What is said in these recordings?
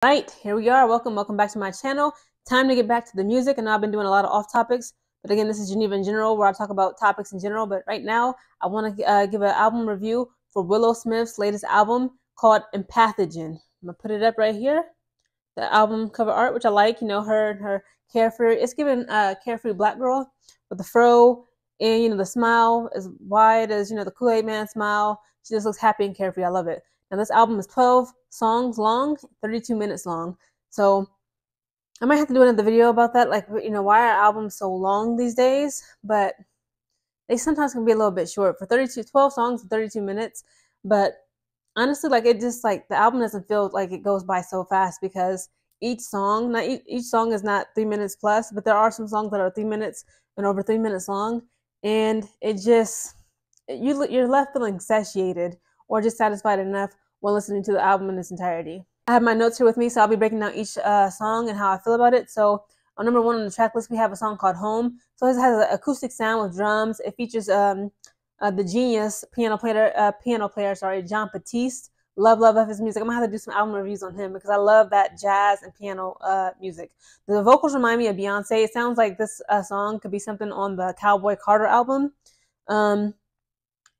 Right, here we are. Welcome back to my channel. Time to get back to the music. And I've been doing a lot of off topics, but again, this is Geneva in General, where I talk about topics in general. But right now, I want to give an album review for Willow Smith's latest album called Empathogen. I'm gonna put it up right here. The album cover art, which I like. You know, her carefree. It's given carefree black girl with the fro and the smile as wide as the Kool-Aid Man smile. She just looks happy and carefree. I love it. Now this album is 12 songs long, 32 minutes long. So I might have to do another video about that. Like, why are albums so long these days? But they sometimes can be a little bit short for 12 songs, 32 minutes. But honestly, like, it just, like, the album doesn't feel like it goes by so fast because each song, each song is not 3 minutes plus, but there are some songs that are 3 minutes and over 3 minutes long. And it just, you're left feeling satiated or just satisfied enough while listening to the album in its entirety. I have my notes here with me, so I'll be breaking down each song and how I feel about it. So on number 1 on the track list, we have a song called Home. So it has an acoustic sound with drums. It features the genius piano player, John Batiste. Love his music. I'm gonna have to do some album reviews on him because I love that jazz and piano music. The vocals remind me of Beyonce. It sounds like this song could be something on the Cowboy Carter album.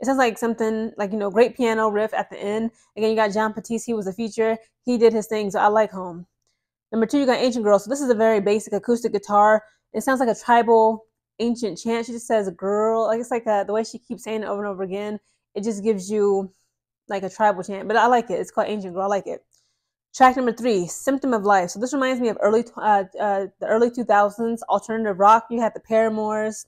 It sounds like something like, great piano riff at the end. Again, you got John Batiste. He was a feature. He did his thing, so I like Home. Number 2, you got Ancient Girl. So this is a very basic acoustic guitar. It sounds like a tribal ancient chant. She just says girl. Like, it's like the way she keeps saying it over and over again. It just gives you like a tribal chant. But I like it. It's called Ancient Girl. I like it. Track number 3, Symptom of Life. So this reminds me of the early 2000s alternative rock. You had the Paramours.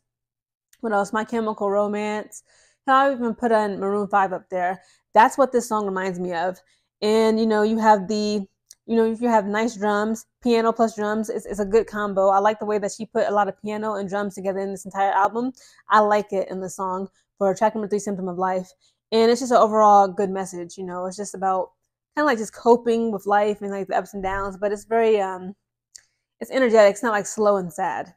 What else? My Chemical Romance. I'll even put on Maroon 5 up there. That's what this song reminds me of. And, you have if you have nice drums, piano plus drums, it's a good combo. I like the way that she put a lot of piano and drums together in this entire album. I like it in the song for track number 3, Symptom of Life. And it's just an overall good message. It's just about kind of like just coping with life and like the ups and downs, but it's very, it's energetic. It's not like slow and sad.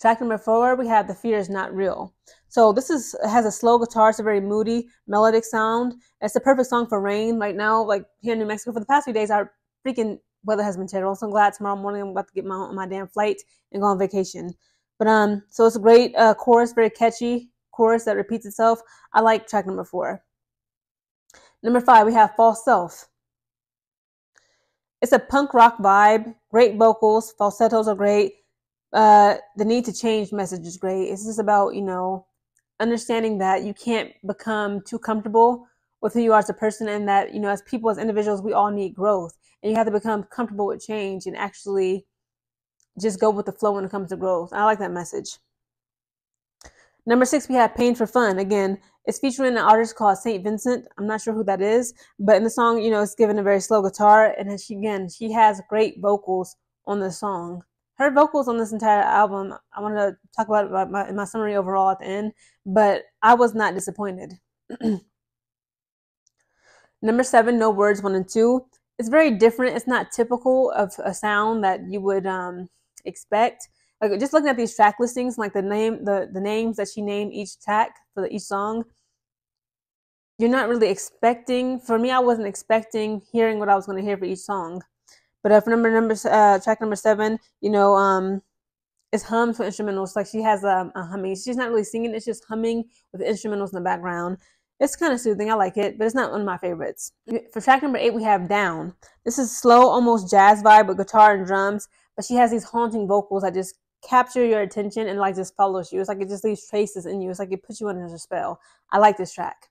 Track number 4, we have The Fear Is Not Real. So this has a slow guitar. It's a very moody, melodic sound. It's the perfect song for rain right now. Like here in New Mexico, for the past few days, our freaking weather has been terrible. So I'm glad tomorrow morning I'm about to get on my damn flight and go on vacation. But so it's a great chorus, very catchy chorus that repeats itself. I like track number 4. Number 5, we have False Self. It's a punk rock vibe. Great vocals. Falsettos are great. The need to change message is great. It's just about, understanding that you can't become too comfortable with who you are as a person, and that, as people, as individuals, we all need growth, and you have to become comfortable with change and actually just go with the flow when it comes to growth. I like that message. Number 6, we have Pain for Fun. Again, it's featuring an artist called St. Vincent. I'm not sure who that is, but in the song, it's given a very slow guitar, and she has great vocals on the song. Her vocals on this entire album, I want to talk about in my summary overall at the end, but I was not disappointed. Number 7, No Words 1 and 2. It's very different. It's not typical of a sound that you would expect. Like, just looking at these track listings, like the names that she named each track for each song, you're not really expecting. For me, I wasn't expecting hearing what I was going to hear for each song. But for track number 7, it's hums with instrumentals. Like, she has a humming. She's not really singing. It's just humming with instrumentals in the background. It's kind of soothing. I like it, but it's not one of my favorites. For track number 8, we have Down. This is slow, almost jazz vibe with guitar and drums, but she has these haunting vocals that just capture your attention and like just follows you. It's like it just leaves traces in you. It's like it puts you under a spell. I like this track.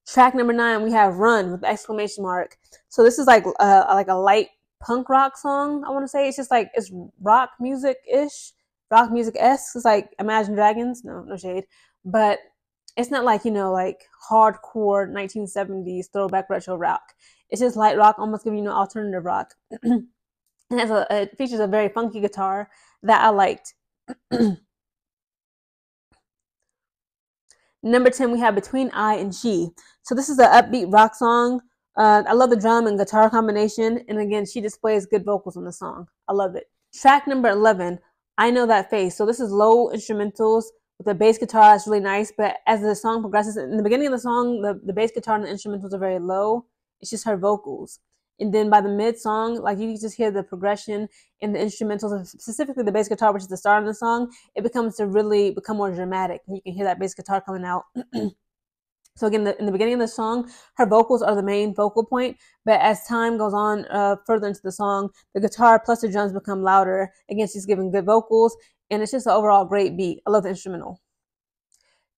Track number 9, we have Run with the exclamation mark. So this is like a light punk rock song, I want to say. It's just like, it's rock music-ish, rock music-esque. It's like Imagine Dragons. No shade. But it's not like, like hardcore 1970s throwback retro rock. It's just light rock, almost giving you alternative rock. It features a very funky guitar that I liked. Number 10, we have Between I and She. So this is an upbeat rock song. I love the drum and guitar combination. And again, she displays good vocals on the song. I love it. Track number 11, I Know That Face. So this is low instrumentals with a bass guitar. That's really nice. But as the song progresses, in the beginning of the song, the bass guitar and the instrumentals are very low. It's just her vocals. And then by the mid song, like you can just hear the progression in the instrumentals, specifically the bass guitar, which is the start of the song. It becomes to really become more dramatic. You can hear that bass guitar coming out. So again, in the beginning of the song, her vocals are the main focal point. But as time goes on further into the song, the guitar plus the drums become louder. Again, she's giving good vocals, and it's just an overall great beat. I love the instrumental.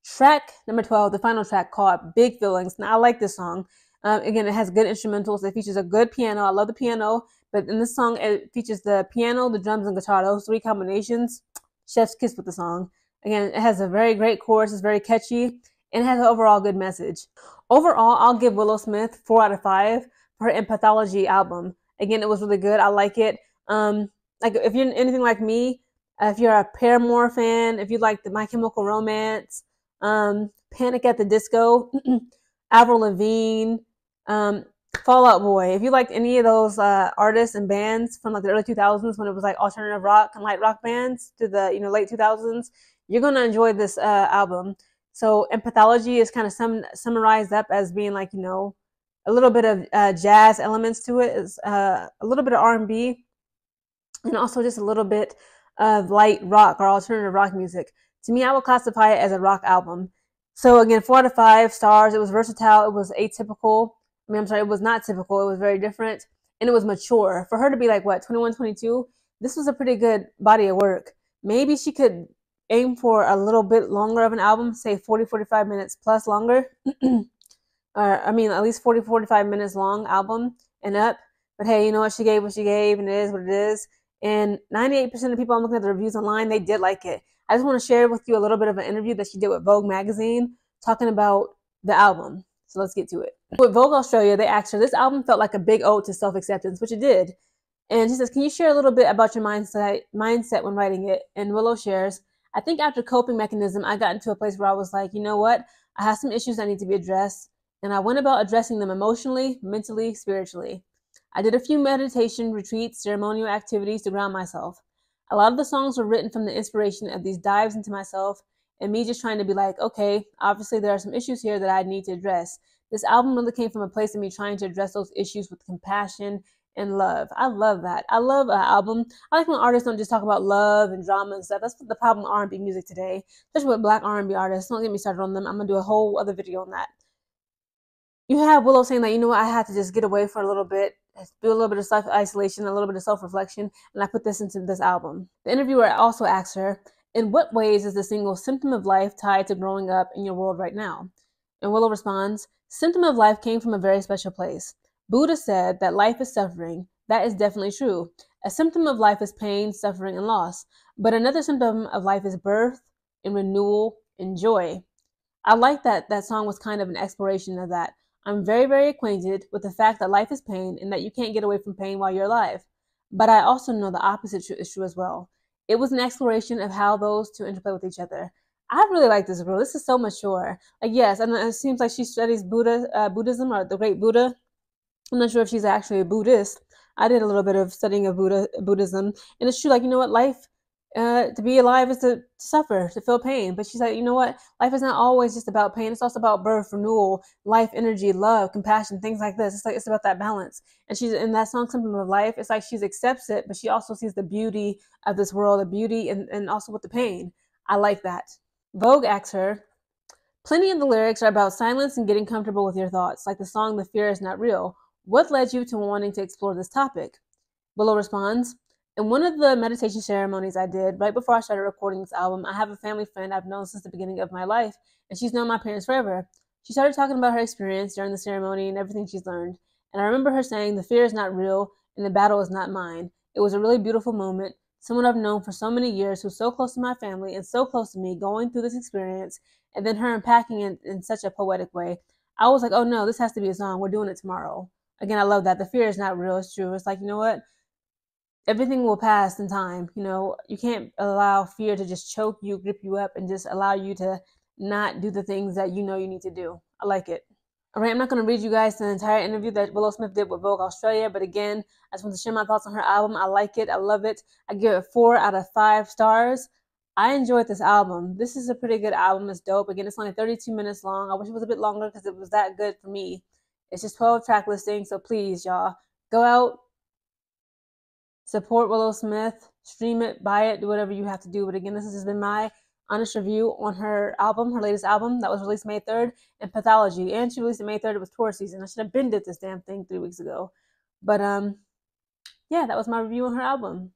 Track number 12, the final track, called Big Feelings. Now, I like this song. Again, it has good instrumentals. It features a good piano. I love the piano. But in this song, it features the piano, the drums, and guitar. Those three combinations, chef's kiss with the song. Again, it has a very great chorus. It's very catchy, and it has an overall good message. Overall, I'll give Willow Smith 4 out of 5 for her Empathogen album. Again, it was really good. I like it. Like if you're anything like me, if you're a Paramore fan, if you like the My Chemical Romance, Panic at the Disco, Avril Lavigne, Fall Out Boy. If you liked any of those artists and bands from like the early 2000s, when it was like alternative rock and light rock bands, to the late 2000s, you're gonna enjoy this album. So Empathogen is kind of summarized up as being like a little bit of jazz elements to it, is a little bit of R&B, and also just a little bit of light rock or alternative rock music. To me, I would classify it as a rock album. So again, 4 out of 5 stars. It was versatile. It was atypical. I'm sorry, it was not typical. It was very different, and it was mature. For her to be like, what, 21, 22, this was a pretty good body of work. Maybe she could aim for a little bit longer of an album, say 40, 45 minutes plus longer. Or, I mean, at least 40, 45 minutes long album and up. But hey, you know what? She gave what she gave, and it is what it is. And 98% of people I'm looking at the reviews online, they did like it. I just want to share with you a little bit of an interview that she did with Vogue magazine talking about the album. So let's get to it. With Vogue Australia, they asked her, this album felt like a big ode to self-acceptance, which it did. And she says, can you share a little bit about your mindset when writing it? And Willow shares, I think after coping mechanism, I got into a place where I was like, you know what? I have some issues that need to be addressed. And I went about addressing them emotionally, mentally, spiritually. I did a few meditation retreats, ceremonial activities to ground myself. A lot of the songs were written from the inspiration of these dives into myself and me just trying to be like, okay, obviously there are some issues here that I need to address. This album really came from a place of me trying to address those issues with compassion and love. I love that. I love an album. I like when artists don't just talk about love and drama and stuff. That's the problem with R&B music today, especially with Black R&B artists. Don't get me started on them. I'm going to do a whole other video on that. You have Willow saying that, you know what, I had to just get away for a little bit, do a little bit of self-isolation, a little bit of self-reflection, and I put this into this album. The interviewer also asked her, in what ways is the single Symptom of Life tied to growing up in your world right now? And Willow responds, Symptom of Life came from a very special place. Buddha said that life is suffering. That is definitely true. A symptom of life is pain, suffering, and loss. But another symptom of life is birth and renewal and joy. I like that song was kind of an exploration of that. I'm very, very acquainted with the fact that life is pain and that you can't get away from pain while you're alive. But I also know the opposite is true as well. It was an exploration of how those two interplay with each other. I really like this girl. This is so mature. Like, yes, and it seems like she studies Buddhism or the great Buddha. I'm not sure if she's actually a Buddhist. I did a little bit of studying of Buddhism, and it's true. Like, you know what, life, to be alive is to suffer, to feel pain. But she's like, you know what, life is not always just about pain. It's also about birth, renewal, life, energy, love, compassion, things like this. It's about that balance. And she's in that song, Symptom of Life. It's like she accepts it, but she also sees the beauty of this world, the beauty, and also with the pain. I like that. Vogue asks her, plenty of the lyrics are about silence and getting comfortable with your thoughts, like the song The Fear Is Not Real. What led you to wanting to explore this topic? Willow responds, in one of the meditation ceremonies I did right before I started recording this album, I have a family friend I've known since the beginning of my life, and she's known my parents forever. She started talking about her experience during the ceremony and everything she's learned, and I remember her saying, the fear is not real and the battle is not mine. It was a really beautiful moment. Someone I've known for so many years who's so close to my family and so close to me going through this experience, and then her unpacking it in such a poetic way. I was like, oh no, this has to be a song. We're doing it tomorrow. Again, I love that. The fear is not real. It's true. It's like, you know what? Everything will pass in time. You know, you can't allow fear to just choke you, grip you up, and just allow you to not do the things that you know you need to do. I like it. All right, I'm not going to read you guys the entire interview that Willow Smith did with Vogue Australia, but again, I just want to share my thoughts on her album. I like it. I love it. I give it 4 out of 5 stars. I enjoyed this album. This is a pretty good album. It's dope. Again, it's only 32 minutes long. I wish it was a bit longer because it was that good for me. It's just 12 track listing, so please, y'all, Go out, support Willow Smith, stream it, buy it, do whatever you have to do. But again, this has been my honest review on her album, her latest album that was released May 3rd, Empathogen. And she released it May 3rd. It was tour season. I should have been did this damn thing 3 weeks ago. But yeah, that was my review on her album.